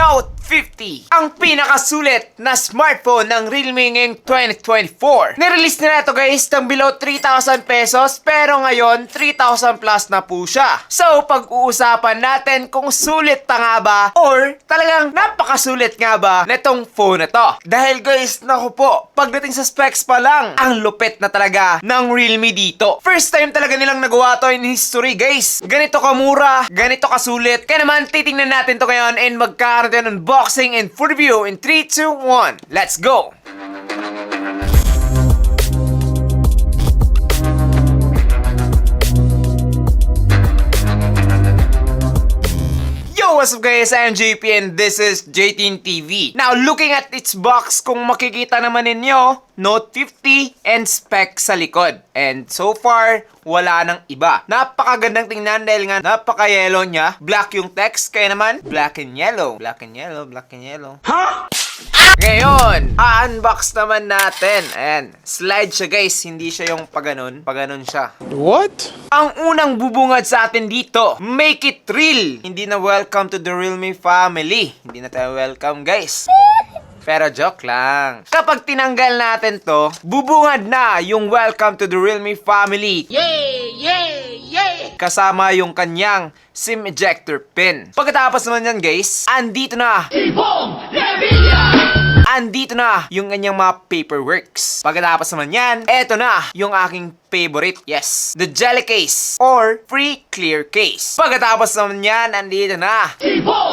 Note 50, ang pinakasulit na smartphone ng Realme ngayong 2024. Nirelease nila ito guys ng below 3,000 pesos pero ngayon 3,000 plus na po siya. So pag-uusapan natin kung sulit pa nga ba or talagang napakasulit nga ba netong phone na to. Dahil guys, naku po, pagdating sa specs pa lang, ang lupit na talaga ng Realme dito. First time talaga nilang nagawa to in history guys. Ganito kamura, ganito kasulit. Kaya naman titingnan natin to ngayon and magkakaroon tayo ng unboxing and full review in 3, 2, 1. Let's go! Yo, what's up guys? I'm JP and this is JTeen TV. Now, looking at its box, kung makikita naman ninyo, Note 50 and spec sa likod. And so far, wala nang iba. Napakagandang tingnan dahil nga napaka-yellow niya. Black yung text, kaya naman black and yellow. Black and yellow, black and yellow. Huh? Ngayon, unbox naman natin. Ayan, slide siya guys. Hindi siya yung paganon. Paganon siya. What? Ang unang bubungad sa atin dito, make it real. Hindi na welcome to the Realme family. Hindi na tayo welcome guys. Pero joke lang. Kapag tinanggal natin to, bubungad na yung welcome to the Realme family. Yay! Yay! Yay! Kasama yung kanyang SIM ejector pin. Pagkatapos naman yan guys, andito na andito na yung kanyang mga paperworks. Pagkatapos naman yan, eto na yung aking favorite. Yes, the jelly case or free clear case. Pagkatapos naman yan, andito na.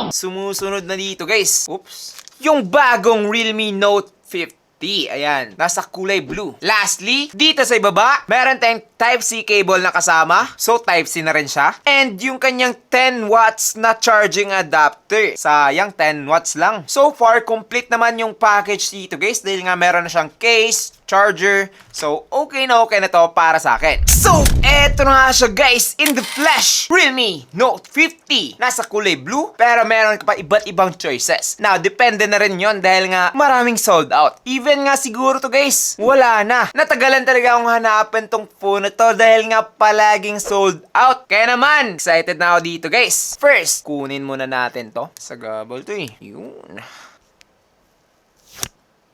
Sumusunod na dito guys. Oops. Yung bagong Realme Note 50. Ayan, nasa kulay blue. Lastly, dito sa ibaba, meron tayong Type-C cable na kasama. So, Type-C na rin siya. And yung kanyang 10 watts na charging adapter. Sayang, 10 watts lang. So far, complete naman yung package dito guys. Dahil nga meron na siyang case, charger. So, okay na to para sa akin. So, eto na nga siya guys, in the flesh. Realme Note 50. Nasa kulay blue, pero meron ka pa iba't ibang choices. Now, depende na rin yon dahil nga maraming sold out. Even nga siguro to guys, wala na. Natagalan talaga akong hanapin tong phone na to dahil nga palaging sold out. Kaya naman, excited na ako dito guys. First, kunin muna natin to. Sagabal to eh. Yun.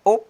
Oh.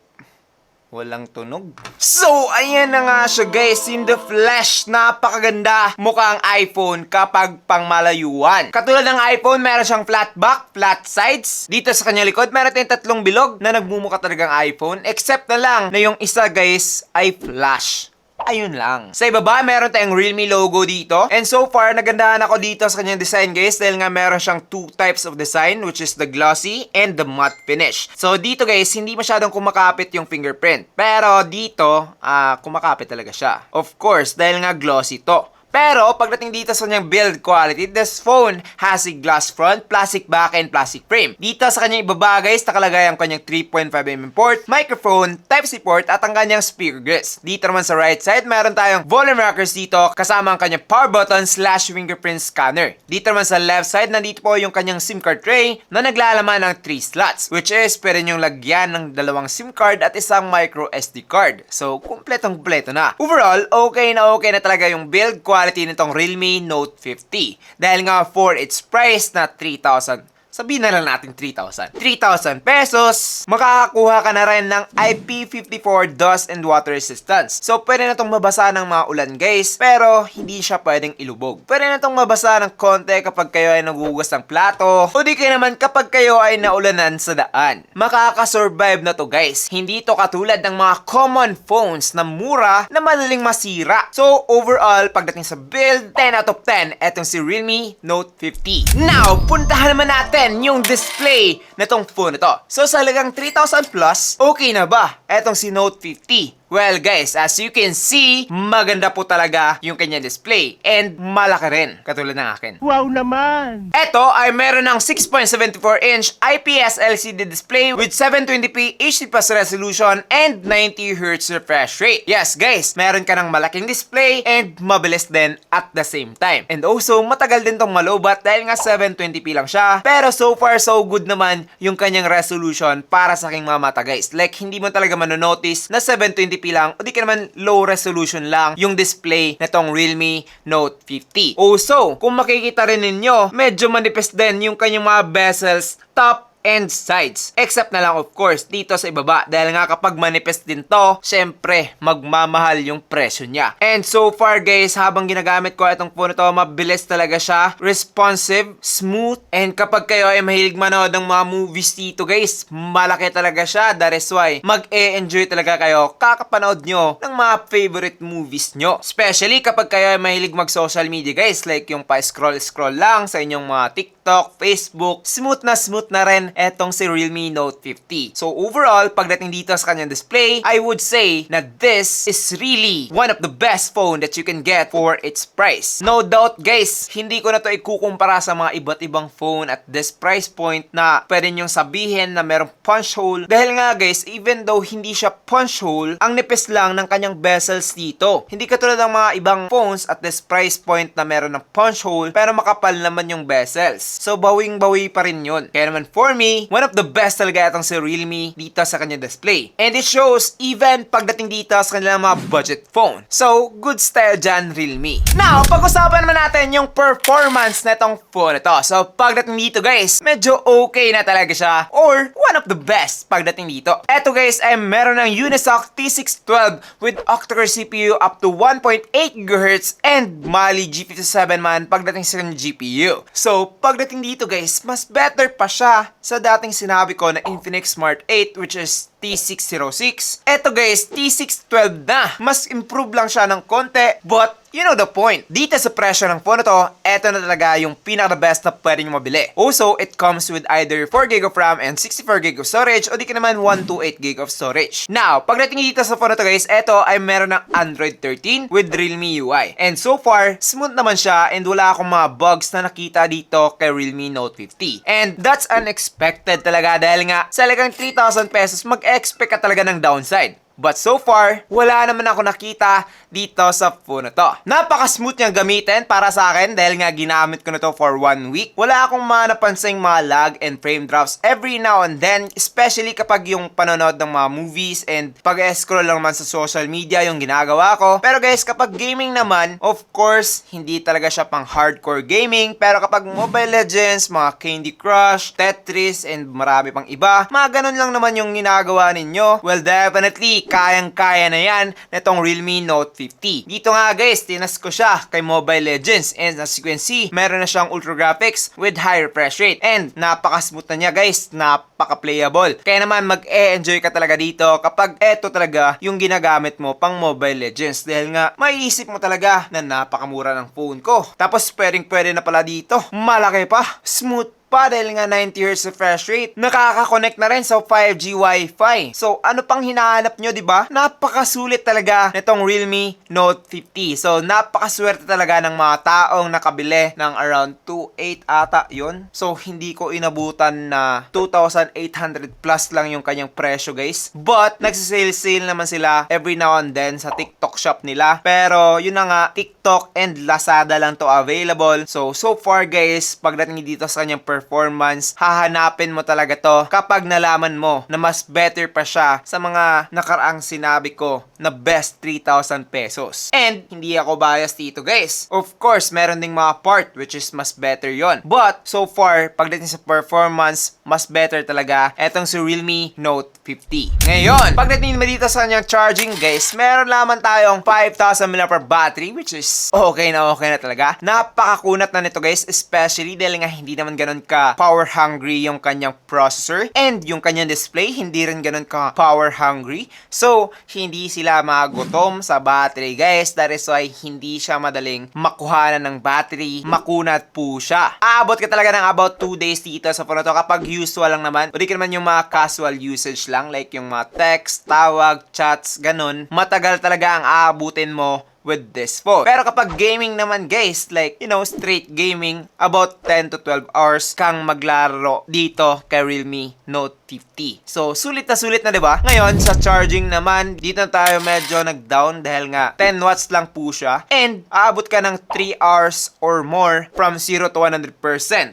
Walang tunog. So, ayan na nga siya guys, in the flesh. Napakaganda mukha ang iPhone kapag pangmalayuan. Katulad ng iPhone, meron siyang flat back, flat sides. Dito sa kanya likod, meron tayong tatlong bilog na nagmumukha talagang iPhone. Except na lang na yung isa guys ay flash. Ayun lang. Sa ibaba, meron tayong Realme logo dito. And so far, nagandahan ako dito sa kanyang design guys dahil nga meron siyang two types of design which is the glossy and the matte finish. So dito guys, hindi masyadong kumakapit yung fingerprint. Pero dito, kumakapit talaga siya. Of course, dahil nga glossy to. Pero, pagdating dito sa kanyang build quality, this phone has a glass front, plastic back, and plastic frame. Dito sa kanyang ibaba guys, nakalagay ang kanyang 3.5mm port, microphone, Type-C port, at ang kanyang speaker grids. Dito naman sa right side, meron tayong volume rockers dito, kasama ang kanyang power button / fingerprint scanner. Dito naman sa left side, nandito po yung kanyang SIM card tray na naglalaman ng 3 slots, which is pwede nyong lagyan ng 2 SIM card at isang micro SD card. So, kumpletong-kumpleto na. Overall, okay na talaga yung build quality nitong Realme Note 50. Dahil nga for its price na 3,000. Sabihin na lang natin 3,000. 3,000 pesos, makakakuha ka na rin ng IP54 dust and water resistance. So, pwede na itong mabasa ng mga ulan guys, pero hindi siya pwedeng ilubog. Pwede na itong mabasa ng konti kapag kayo ay nagugas ng plato, o di kayo naman kapag kayo ay naulanan sa daan. Makakasurvive na to guys. Hindi to katulad ng mga common phones na mura na madaling masira. So, overall, pagdating sa build, 10 out of 10, etong si Realme Note 50. Now, puntahan naman natin yung display na tong phone na to. So, sa halagang 3,000 plus, okay na ba etong si Note 50? Well guys, as you can see, maganda po talaga yung kanya display. And malaki rin, katulad ng akin. Wow naman! Ito ay meron ng 6.74-inch IPS LCD display with 720p HD+ resolution and 90Hz refresh rate. Yes guys, meron ka ng malaking display and mabilis din at the same time. And also, matagal din tong malobat dahil nga 720p lang siya. Pero so far, so good naman yung kanyang resolution para sa aking mga mata guys. Like, hindi mo talaga manonotice na 720p lang o di ka naman low resolution lang yung display na tong Realme Note 50. Also, kung makikita rin ninyo, medyo manipis din yung kanyang mga bezels top and sides. Except na lang of course dito sa ibaba dahil nga kapag manifest din to, syempre magmamahal yung presyo niya. And so far guys, habang ginagamit ko itong phone na to, mabilis talaga siya, responsive, smooth, and kapag kayo ay mahilig manood ng mga movies dito guys, malaki talaga siya. That is why mag-e-enjoy talaga kayo kakapanood nyo ng mga favorite movies nyo. Especially kapag kayo ay mahilig mag-social media guys, like yung pa-scroll-scroll lang sa inyong mga TikTok, Facebook, smooth na rin etong si Realme Note 50. So overall, pagdating dito sa kanyang display, I would say na this is really one of the best phone that you can get for its price. No doubt guys, hindi ko na to ikukumpara sa mga iba't ibang phone at this price point na pwede nyong sabihin na merong punch hole. Dahil nga guys, even though hindi siya punch hole, ang nipis lang ng kanyang bezels dito. Hindi katulad ng mga ibang phones at this price point na meron ng punch hole pero makapal naman yung bezels. So bawing-bawi pa rin yun. Kaya naman for me, one of the best talaga itong si Realme dito sa kanyang display. And it shows even pagdating dito sa kanilang mga budget phone. So, good style dyan, Realme. Now, pag-usapan naman natin yung performance na itong phone ito. So, pagdating dito guys, medyo okay na talaga siya or one of the best pagdating dito. Eto guys ay meron ng Unisoc T612 with octa-core CPU up to 1.8 GHz and Mali G57 man pagdating sa kanyang GPU. So, pagdating dito guys, mas better pa siya sa dating sinabi ko na Infinix Smart 8 which is T606. Eto guys, T612 na. Mas improve lang siya ng konti, but you know the point. Dito sa presyo ng phone na to, eto na talaga yung pinaka-best na pwede nyo mabili. Also, it comes with either 4GB of RAM and 64GB of storage o di ka naman 128GB of storage. Now, pagdating dito sa phone na to guys, eto ay meron ng Android 13 with Realme UI. And so far, smooth naman siya and wala akong mga bugs na nakita dito kay Realme Note 50. And that's unexpected talaga dahil nga sa halagang 3,000 pesos, mag-expect ka talaga ng downside. But so far, wala naman ako nakita dito sa phone na to. Napaka-smooth niyang gamitin para sa akin dahil nga ginamit ko na to for 1 week. Wala akong napansing mga lag and frame drops every now and then, especially kapag yung panonood ng mga movies and pag-scroll lang man sa social media yung ginagawa ko. Pero guys, kapag gaming naman, of course, hindi talaga siya pang hardcore gaming. Pero kapag Mobile Legends, mga Candy Crush, Tetris, and marami pang iba, mga ganun lang naman yung ginagawa ninyo. Well, definitely, kayang-kaya na yan netong Realme Note 50. Dito nga guys, tinas ko siya kay Mobile Legends and as you can see, meron na siyang ultra graphics with high refresh rate and napaka-smooth na niya guys, napaka-playable. Kaya naman mag-e-enjoy ka talaga dito kapag eto talaga yung ginagamit mo pang Mobile Legends dahil nga maiisip mo talaga na napakamura ng phone ko. Tapos pwede na pala dito, malaki pa, smooth pa dahil nga 90Hz refresh rate. Nakaka-connect na rin sa 5G Wi-Fi. So, ano pang hinahanap nyo, di ba? Napakasulit talaga nitong Realme Note 50. So, napakaswerte talaga ng mga taong nakabili ng around 2.8 ata yun. So, hindi ko inabutan na 2,800 plus lang yung kanyang presyo, guys. But, nagsisale-sale naman sila every now and then sa TikTok shop nila. Pero, yun na nga, TikTok and Lazada lang to available. So far, guys, pagdating dito sa kanyang performance, hahanapin mo talaga to kapag nalaman mo na mas better pa siya sa mga nakaraang sinabi ko na best 3,000 pesos. And hindi ako biased dito guys. Of course, meron ding mga part which is mas better yon. But so far, pagdating sa performance, mas better talaga etong si Realme Note 50. Ngayon, pagdating naman dito sa kanyang charging guys, meron lamang tayong 5,000 mAh battery which is okay na talaga. Napakakunat na nito guys, especially dahil nga hindi naman ganun ka power hungry yung kanyang processor and yung kanyang display hindi rin ganun ka power hungry. So, hindi sila magutom sa battery guys. That is why hindi siya madaling makuhanan ng battery. Makunat po siya. Aabot ka talaga ng about 2 days dito sa phone na to kapag usual lang naman. O di ka naman yung mga casual usage lang like yung mga text, tawag, chats, ganun. Matagal talaga ang aabutin mo with this phone. Pero kapag gaming naman guys, like, you know, straight gaming, about 10 to 12 hours kang maglaro dito kay Realme Note 50. So, sulit na diba? Ngayon, sa charging naman, dito na tayo medyo nag-down dahil nga 10 watts lang po siya. And, aabot ka ng 3 hours or more from 0 to 100%.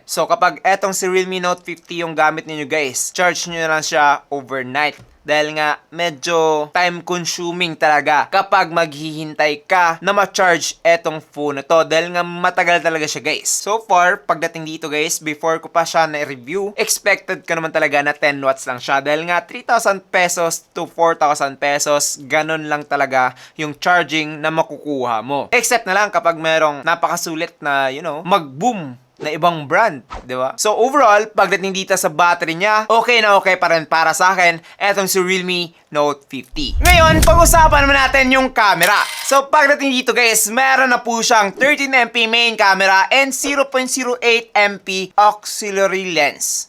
So, kapag etong si Realme Note 50 yung gamit ninyo guys, charge nyo na lang siya overnight. dahil nga medyo time consuming talaga kapag maghihintay ka na ma-charge etong phone na to dahil nga matagal talaga siya guys. So far, pagdating dito guys, before ko pa siya na-review, expected ko naman talaga na 10 watts lang siya dahil nga 3,000 pesos to 4,000 pesos, ganun lang talaga yung charging na makukuha mo. Except na lang kapag merong napakasulit na, mag-boom na ibang brand, di ba? So overall, pagdating dito sa battery niya, okay na okay pa rin para sa akin etong si Realme Note 50. Ngayon, pag-usapan naman natin yung camera. So pagdating dito guys, meron na po siyang 13MP main camera and 0.08MP auxiliary lens.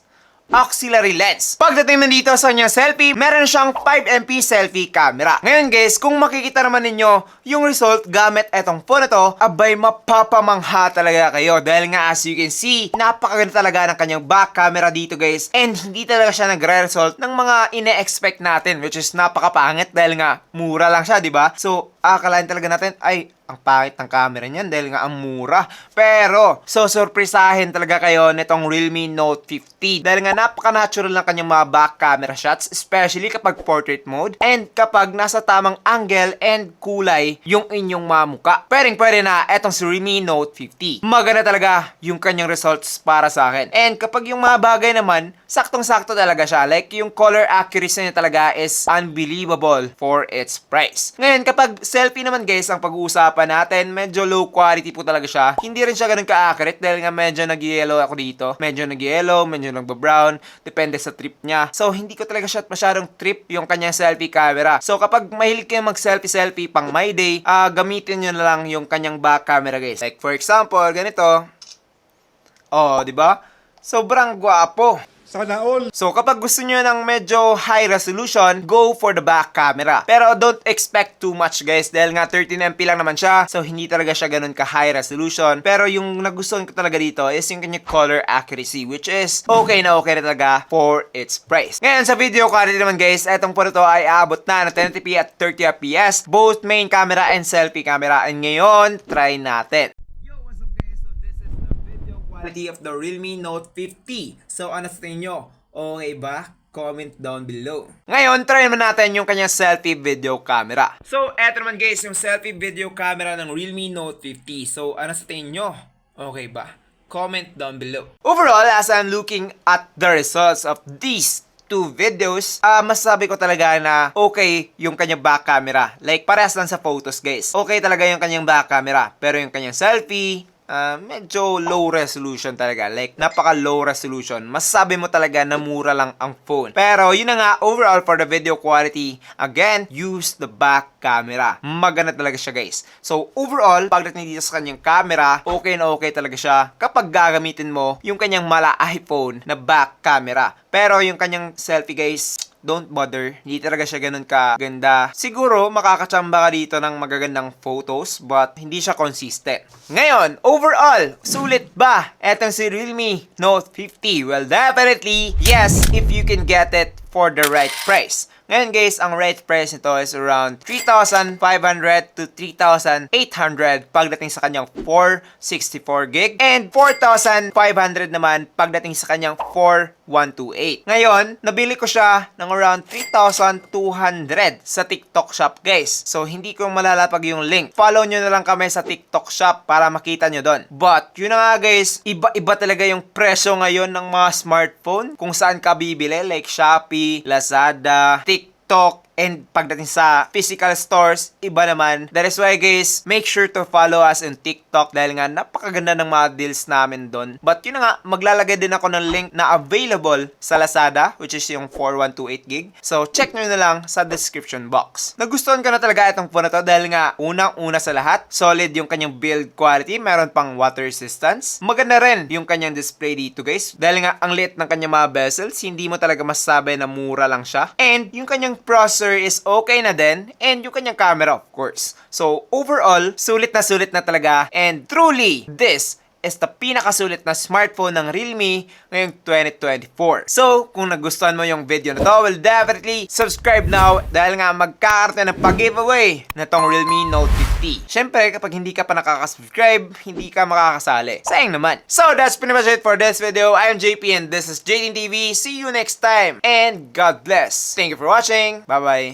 Pagdating naman dito sa kanyang selfie, meron siyang 5MP selfie camera. Ngayon guys, kung makikita naman ninyo yung result gamit etong phone na to, abay mapapamangha talaga kayo. Dahil nga as you can see, napakaganda talaga ng kanyang back camera dito guys. And hindi talaga siya nagre-result ng mga ine-expect natin, which is napakapangit dahil nga mura lang siya, di ba? So, akalain talaga natin, ay, ang pangit ng camera niyan dahil nga ang mura. Pero, so surprisahin talaga kayo nitong Realme Note 50 dahil nga napaka-natural ng kanyang mga back camera shots, especially kapag portrait mode and kapag nasa tamang angle and kulay yung inyong mga muka. Pwede na etong si Realme Note 50. Maganda talaga yung kanyang results para sa akin. And kapag yung mga bagay naman, saktong-sakto talaga siya. Like yung color accuracy niya talaga is unbelievable for its price. Ngayon, kapag selfie naman guys ang pag-uusapan natin, medyo low quality po talaga siya. Hindi rin siya ganun ka-accurate dahil nga medyo nag-yellow ako dito. Medyo nag-yellow, medyo nag-brown. Depende sa trip niya. So, hindi ko talaga siya masyadong trip yung kanyang selfie camera. So, kapag mahilig kayo mag-selfie-selfie pang my day, gamitin nyo na lang yung kanyang back camera guys. Like for example, ganito. Oh, di ba? Sobrang gwapo. So kapag gusto nyo ng medyo high resolution, go for the back camera. Pero don't expect too much guys dahil nga 13MP lang naman siya. So hindi talaga siya ganun ka high resolution. Pero yung nagustuhan ko talaga dito is yung kanyang color accuracy, which is okay na talaga for its price. Ngayon sa video quality naman guys, etong po ito ay aabot na ng 1080p at 30fps, both main camera and selfie camera. And ngayon, try natin. Quality of the Realme Note 50. So, ano sa tingin nyo? Okay ba? Comment down below. Ngayon, try naman natin yung kanyang selfie video camera. So, eto naman guys, yung selfie video camera ng Realme Note 50. So, ano sa tingin nyo? Okay ba? Comment down below. Overall, as I'm looking at the results of these two videos, masasabi ko talaga na okay yung kanyang back camera. Like, parehas lang sa photos guys. Okay talaga yung kanyang back camera. Pero yung kanyang selfie, medyo low resolution talaga. Like, napaka low resolution. Masasabi mo talaga na mura lang ang phone. Pero, yun na nga, overall for the video quality, again, use the back camera. Maganda talaga siya, guys. So, overall, pagdating dito sa kanyang camera, okay na okay talaga siya kapag gagamitin mo yung kanyang mala iPhone na back camera. Pero, yung kanyang selfie, guys, don't bother. Hindi talaga siya ganun kaganda. Siguro, makakachamba ka dito ng magagandang photos, but hindi siya consistent. Ngayon, overall, sulit ba etong si Realme Note 50? Well, definitely, yes, if you can get it for the right price. Ngayon guys, ang right price nito is around 3,500 to 3,800 pagdating sa kanyang 464 gig and 4,500 naman pagdating sa kanyang 4128. Ngayon, nabili ko siya ng around 3,200 sa TikTok shop guys. So, hindi ko malalapag yung link. Follow nyo na lang kami sa TikTok shop para makita nyo doon. But, yun na nga guys, iba-iba talaga yung presyo ngayon ng mga smartphone kung saan ka bibili like Shopee, Lazada, TikTok, and pagdating sa physical stores, iba naman. That is why guys, make sure to follow us in TikTok dahil nga napakaganda ng mga deals namin doon. But yun na nga, maglalagay din ako ng link na available sa Lazada, which is yung 4128 gig. So check nyo na lang sa description box. Nagustuhan ko na talaga itong phone na to dahil nga unang-una sa lahat, solid yung kanyang build quality, meron pang water resistance. Maganda rin yung kanyang display dito guys dahil nga ang liit ng kanyang mga bezels, hindi mo talaga masasabi na mura lang siya. And yung kanyang processor is okay na din, and yung kanyang camera of course. So overall, sulit na talaga, and truly, this is the pinakasulit na smartphone ng Realme ngayong 2024. So, kung nagustuhan mo yung video na to, well definitely subscribe now dahil nga magkakaroon ng pag-giveaway na tong Realme Note 50. 50. Syempre, kapag hindi ka pa nakaka-subscribe, hindi ka makakasali. Sayang naman. So, that's pretty much it for this video. I am JP and this is JTV. See you next time. And God bless. Thank you for watching. Bye-bye.